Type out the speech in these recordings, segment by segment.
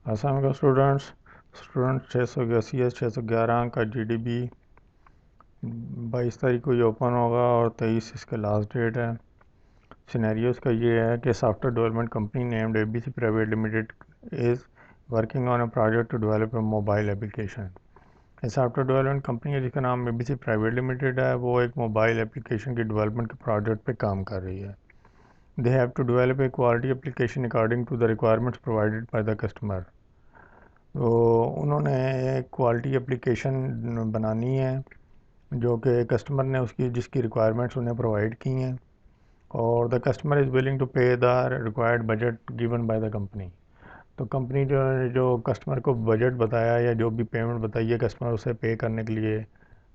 अस्सलाम स्टूडेंट्स 611 का जीडीपी 22 तारीख को ये ओपन होगा और 23 इसका लास्ट डेट है। सिनेरियो इसका ये है कि software development company named ABC private limited is working on a project to develop a mobile application. ये सॉफ्टवेयर डेवलपमेंट कंपनी है जिसका नाम एबीसी प्राइवेट लिमिटेड है, वो एक मोबाइल एप्लीकेशन की डेवलपमेंट के प्रोजेक्ट पे काम कर रही है। They have to develop a quality application according to the requirements provided by the customer. तो उन्होंने एक क्वालिटी एप्लीकेशन बनानी है जो कि कस्टमर ने उसकी जिसकी रिक्वायरमेंट्स उन्हें प्रोवाइड की हैं, और the customer is willing to pay the required budget given by the company. तो कंपनी जो कस्टमर को बजट बताया या जो भी पेमेंट बताई है कस्टमर उसे पे करने के लिए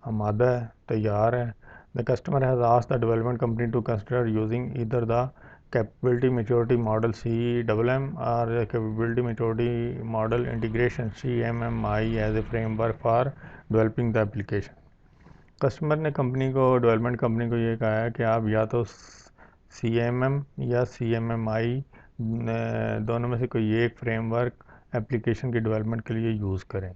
आमादा है, तैयार है। The customer has asked the development company to consider using either the capability maturity model CMM or capability maturity model integration CMMI as a framework for developing the application। Customer ने company को development company को ये कहा है कि आप या तो CMM या CMMI दोनों में से कोई एक फ्रेमवर्क एप्लीकेशन की डेवलपमेंट के लिए यूज़ करें।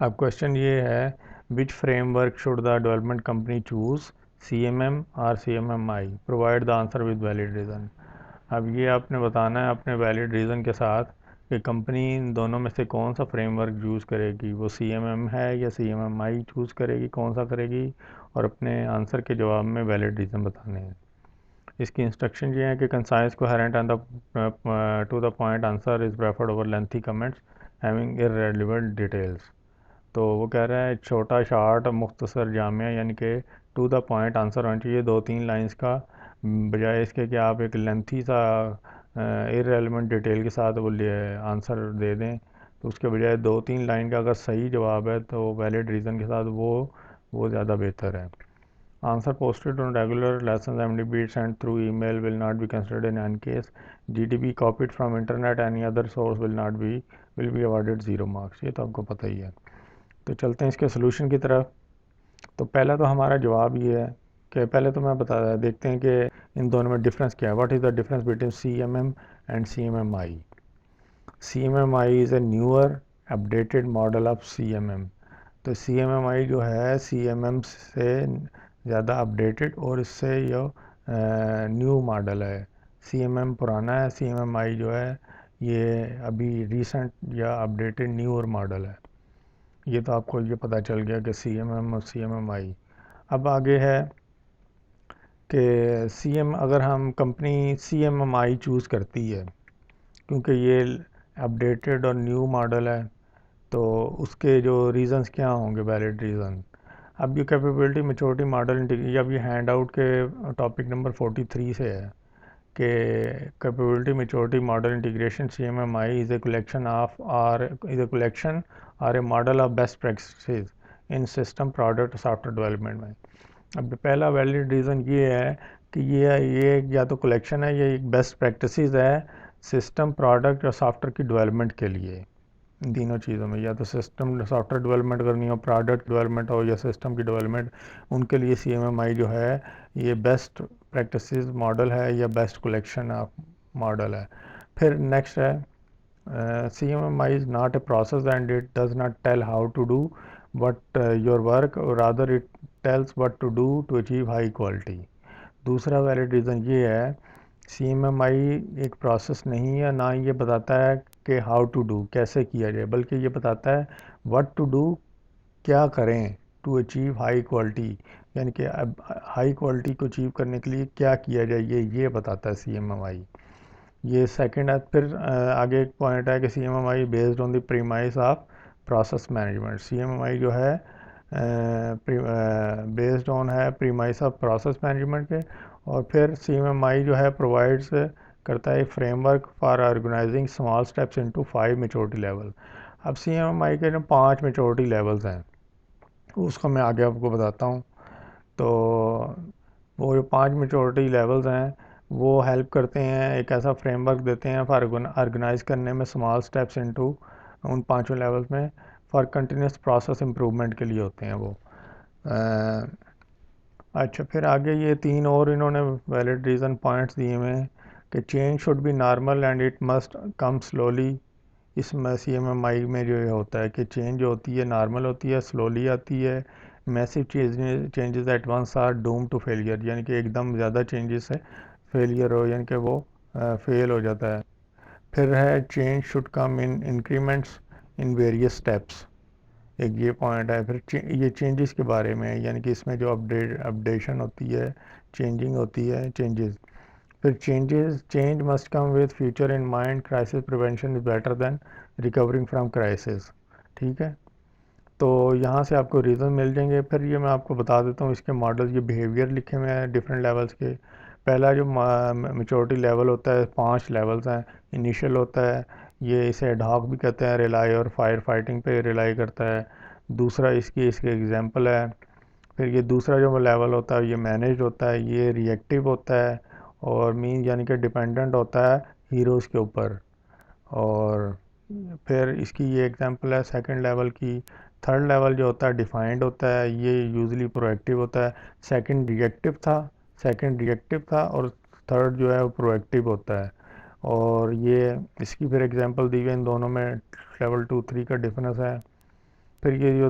अब क्वेश्चन ये है, which framework should the development company choose, CMM और CMMI? Provide the answer with valid reason. अब ये आपने बताना है अपने वैलिड रीज़न के साथ कि कंपनी इन दोनों में से कौन सा फ्रेमवर्क यूज़ करेगी, वो CMM है या CMMI चूज़ करेगी, कौन सा करेगी, और अपने आंसर के जवाब में वैलिड रीज़न बताने हैं। इसकी इंस्ट्रक्शन ये है कि concise coherent and to the point answer is preferred over lengthy comments having irrelevant details. तो वो कह रहा है छोटा शार्ट मुख्तसर जामिया, यानी कि टू द पॉइंट आंसर होना चाहिए 2-3 लाइंस का, बजाय इसके कि आप एक लेंथी सा इररेलेवेंट डिटेल के साथ वो आंसर दे दें। तो उसके बजाय 2-3 लाइन का अगर सही जवाब है तो वैलिड रीज़न के साथ वो ज़्यादा बेहतर है। Answer posted on regular lessons MDB sent through email will not be considered in any case. GDB copied from internet any other source will be awarded 0 marks। ये तो आपको पता ही है। तो चलते हैं इसके सोल्यूशन की तरफ। तो पहला तो हमारा जवाब ये है कि पहले तो मैं देखते हैं कि इन दोनों में डिफरेंस क्या है। What is the difference between CMM and CMMI? CMMI is A newer updated model of CMM। तो CMMI जो है CMM से ज़्यादा अपडेटेड और इससे ये न्यू मॉडल है। CMM पुराना है, CMMI जो है ये अभी रिसेंट या अपडेटेड न्यू और मॉडल है। ये तो आपको ये पता चल गया कि CMM और CMMI। अब आगे है कि अगर हम कंपनी CMMI चूज़ करती है क्योंकि ये अपडेटेड और न्यू मॉडल है, तो उसके जो रीज़न्स क्या होंगे, वैलिड रीज़न। अब ये कैपेबिलिटी मैच्योरिटी मॉडल, अब ये हैंड आउट के टॉपिक नंबर 43 से है कि capability maturity model integration CMMI is a collection और a model of best practices in system product software development में। अब पहला वैलिड रीज़न ये है कि ये या तो कलेक्शन है या एक बेस्ट प्रैक्टिसेस है सिस्टम प्रोडक्ट और सॉफ्टवेयर की डेवलपमेंट के लिए। इन तीनों चीज़ों में या तो सिस्टम सॉफ्टवेयर डेवलपमेंट करनी हो, प्रोडक्ट डेवलपमेंट हो या सिस्टम की डेवलपमेंट, उनके लिए CMMI जो है ये बेस्ट प्रैक्टिसेस मॉडल है या बेस्ट कलेक्शन ऑफ मॉडल है। फिर नेक्स्ट है CMMI is not a process and it does not tell how to do what your work, rather it tells what to do to achieve high quality. दूसरा valid reason ये है CMMI एक process नहीं है, ना ये बताता है कि हाउ टू डू कैसे किया जाए, बल्कि ये बताता है व्हाट टू डू क्या करें टू अचीव हाई क्वालिटी, यानी कि अब हाई क्वालिटी को अचीव करने के लिए क्या किया जाए ये बताता है CMMI। ये सेकंड है। फिर आगे एक पॉइंट है कि CMMI based on the premise of process management. CMMI जो है बेस्ड ऑन है प्रीमाइस ऑफ प्रोसेस मैनेजमेंट के। और फिर CMMI जो है प्रोवाइड्स करता है framework for organizing small steps into 5 maturity level. अब CMMI के जो 5 मेच्योरिटी लेवल्स हैं उसको मैं आगे आपको बताता हूँ। तो वो जो 5 मेच्योरिटी लेवल्स हैं वो हेल्प करते हैं, एक ऐसा फ्रेमवर्क देते हैं फॉर ऑर्गेनाइज करने में स्मॉल स्टेप्स इनटू उन पाँचों लेवल्स में फॉर कंटिन्यूस प्रोसेस इम्प्रूवमेंट के लिए होते हैं वो। अच्छा, फिर आगे ये 3 और इन्होंने वैलिड रीज़न पॉइंट्स दिए हुए हैं कि change should be normal and it must come slowly इसमें CMMI में जो ये होता है कि चेंज होती है, नॉर्मल होती है, स्लोली आती है, massive changes at once are doom to failure, यानी कि एकदम ज़्यादा चेंजेस है फेलियर हो, यानी कि वो फेल हो जाता है। फिर है change should come in increments in various steps, एक ये पॉइंट है। फिर ये चेंजेस के बारे में है, यानी कि इसमें जो अपडेशन होती है, चेंजिंग होती है, चेंजेस। फिर change must come with future in mind, crisis prevention is better than recovering from crisis. ठीक है, तो यहाँ से आपको रीज़न मिल जाएंगे। फिर ये मैं आपको बता देता हूँ इसके मॉडल, ये बिहेवियर लिखे हुए हैं डिफरेंट लेवल्स के। पहला जो मेचोरिटी लेवल होता है, 5 लेवल्स हैं। इनिशियल होता है, ये इसे एडहॉक भी कहते हैं, रिलाई और फायर फाइटिंग पे रिलाई करता है। दूसरा इसके एग्जांपल है। फिर ये दूसरा जो लेवल होता है ये मैनेज होता है, ये रिएक्टिव होता है और मीन यानी कि डिपेंडेंट होता है हीरोज़ के ऊपर। और फिर इसकी ये एग्जांपल है सेकंड लेवल की। थर्ड लेवल जो होता है डिफाइंड होता है, ये यूजली प्रोएक्टिव होता है। सेकंड रिएक्टिव था और थर्ड जो है वो प्रोएक्टिव होता है। और ये इसकी फिर एग्जांपल दी गई, इन दोनों में लेवल 2 3 का डिफरेंस है। फिर ये जो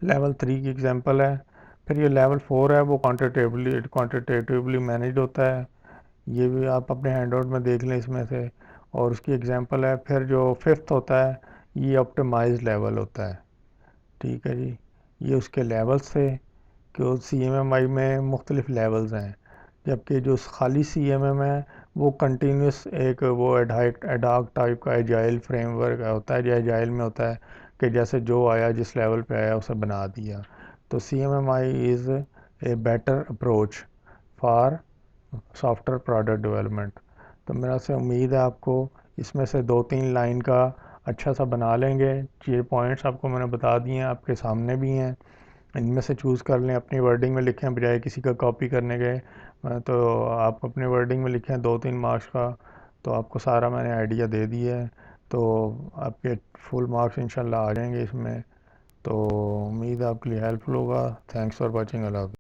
लेवल 3 की एग्जांपल है। फिर ये लेवल 4 है, वो क्वांटिटेटिवली मैनेज होता है। ये भी आप अपने हैंडआउट में देख लें इसमें से, और उसकी एग्जांपल है। फिर जो फिफ्थ होता है ये ऑप्टिमाइज लेवल होता है। ठीक है जी, ये उसके लेवल्स थे कि CMMI में मुख्तलिफ लेवल्स हैं, जबकि जो खाली CMM है वो कंटिन्यूस एक वो एडाक टाइप का एजाइल फ्रेमवर्क होता है, जो एजाइल में होता है कि जैसे जो आया जिस लेवल पे आया उसे बना दिया। तो CMMI is a better approach for software product development. तो मेरा से उम्मीद है आपको इसमें से 2 3 लाइन का अच्छा सा बना लेंगे। ये पॉइंट्स आपको मैंने बता दिए हैं, आपके सामने भी हैं, इनमें से चूज़ कर लें, अपनी वर्डिंग में लिखें बजाय किसी का कॉपी करने के। तो आप अपने वर्डिंग में लिखें 2 3 मार्क्स का, तो आपको सारा मैंने आइडिया दे दिया है। तो आपके फुल मार्क्स इंशाल्लाह आ जाएंगे इसमें। तो उम्मीद है आपके लिए हेल्पफुल होगा। Thanks for watching. अल्लाह हाफ़िज़।